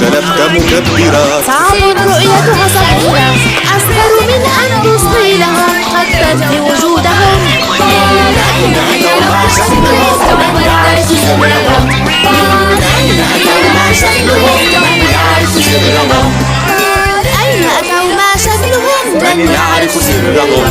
جلبت مكبرا. صعب رؤيتها صغيرة، أصغر من أن تصليلها، قد تبدي وجودهم. من أين أتوا ما شكلهم كمن يعرف سرهم؟ من أين أتوا ما شكلهم كمن يعرف سرهم؟ من أين أتوا ما شكلهم من يعرف سرهم؟